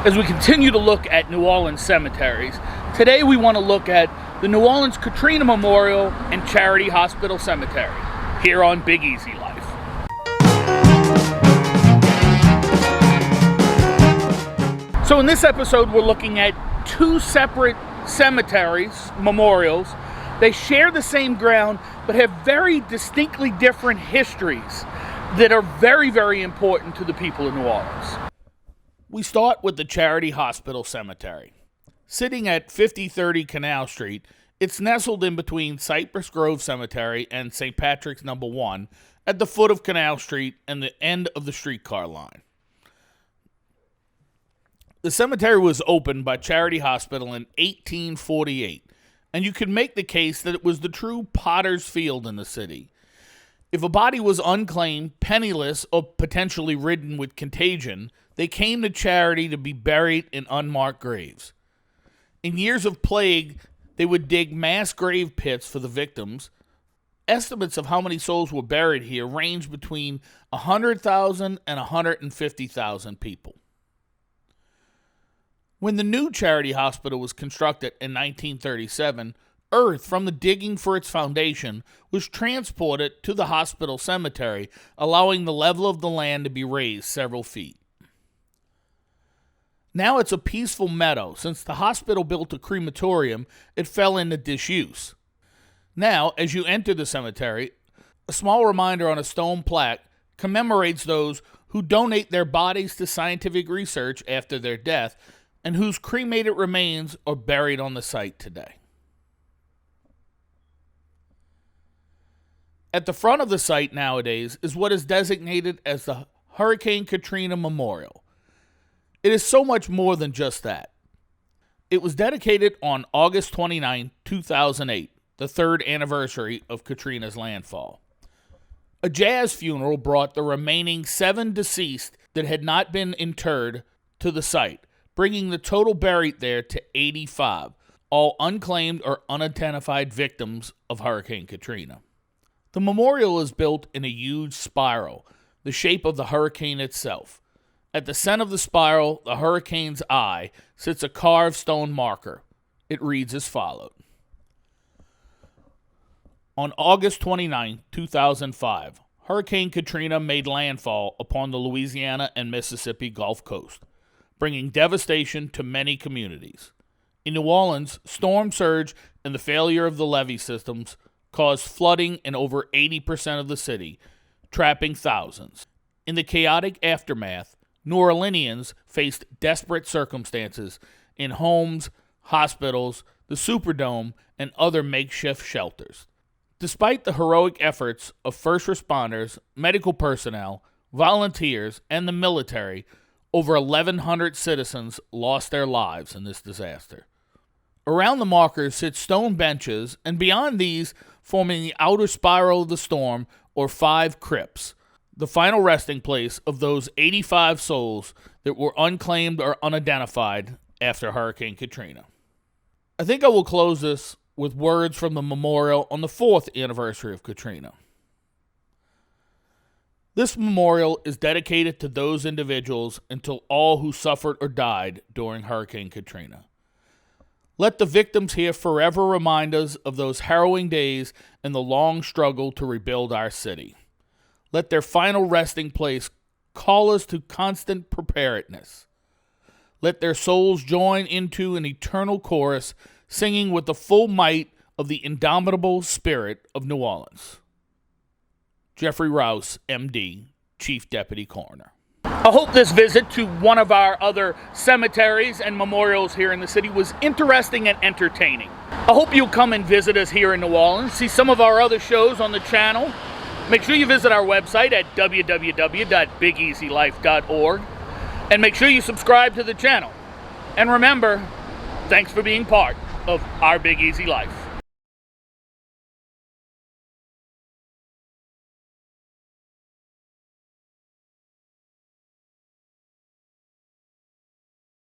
As we continue to look at New Orleans cemeteries, today we want to look at the New Orleans Katrina Memorial and Charity Hospital Cemetery, here on Big Easy Life. So in this episode, we're looking at two separate cemeteries, memorials. They share the same ground, but have very distinctly different histories that are very, very important to the people of New Orleans. We start with the Charity Hospital Cemetery. Sitting at 5030 Canal Street, it's nestled in between Cypress Grove Cemetery and St. Patrick's No. 1 at the foot of Canal Street and the end of the streetcar line. The cemetery was opened by Charity Hospital in 1848, and you could make the case that it was the true potter's field in the city. If a body was unclaimed, penniless, or potentially ridden with contagion, they came to Charity to be buried in unmarked graves. In years of plague, they would dig mass grave pits for the victims. Estimates of how many souls were buried here range between 100,000 and 150,000 people. When the new Charity Hospital was constructed in 1937, earth from the digging for its foundation was transported to the hospital cemetery, allowing the level of the land to be raised several feet. Now it's a peaceful meadow. Since the hospital built a crematorium, it fell into disuse. Now, as you enter the cemetery, a small reminder on a stone plaque commemorates those who donate their bodies to scientific research after their death and whose cremated remains are buried on the site today. At the front of the site nowadays is what is designated as the Hurricane Katrina Memorial. It is so much more than just that. It was dedicated on August 29, 2008, the third anniversary of Katrina's landfall. A jazz funeral brought the remaining 7 deceased that had not been interred to the site, bringing the total buried there to 85, all unclaimed or unidentified victims of Hurricane Katrina. The memorial is built in a huge spiral, the shape of the hurricane itself. At the center of the spiral, the hurricane's eye, sits a carved stone marker. It reads as follows. On August 29, 2005, Hurricane Katrina made landfall upon the Louisiana and Mississippi Gulf Coast, bringing devastation to many communities. In New Orleans, storm surge and the failure of the levee systems caused flooding in over 80% of the city, trapping thousands. In the chaotic aftermath, New Orleanians faced desperate circumstances in homes, hospitals, the Superdome, and other makeshift shelters. Despite the heroic efforts of first responders, medical personnel, volunteers, and the military, over 1,100 citizens lost their lives in this disaster. Around the markers sit stone benches, and beyond these, forming the outer spiral of the storm, are 5 crypts, the final resting place of those 85 souls that were unclaimed or unidentified after Hurricane Katrina. I think I will close this with words from the memorial on the 4th anniversary of Katrina. This memorial is dedicated to those individuals until all who suffered or died during Hurricane Katrina. Let the victims here forever remind us of those harrowing days and the long struggle to rebuild our city. Let their final resting place call us to constant preparedness. Let their souls join into an eternal chorus, singing with the full might of the indomitable spirit of New Orleans. Jeffrey Rouse, M.D., Chief Deputy Coroner. I hope this visit to one of our other cemeteries and memorials here in the city was interesting and entertaining. I hope you'll come and visit us here in New Orleans, see some of our other shows on the channel. Make sure you visit our website at www.bigeasylife.org, and make sure you subscribe to the channel. And remember, thanks for being part of our Big Easy Life.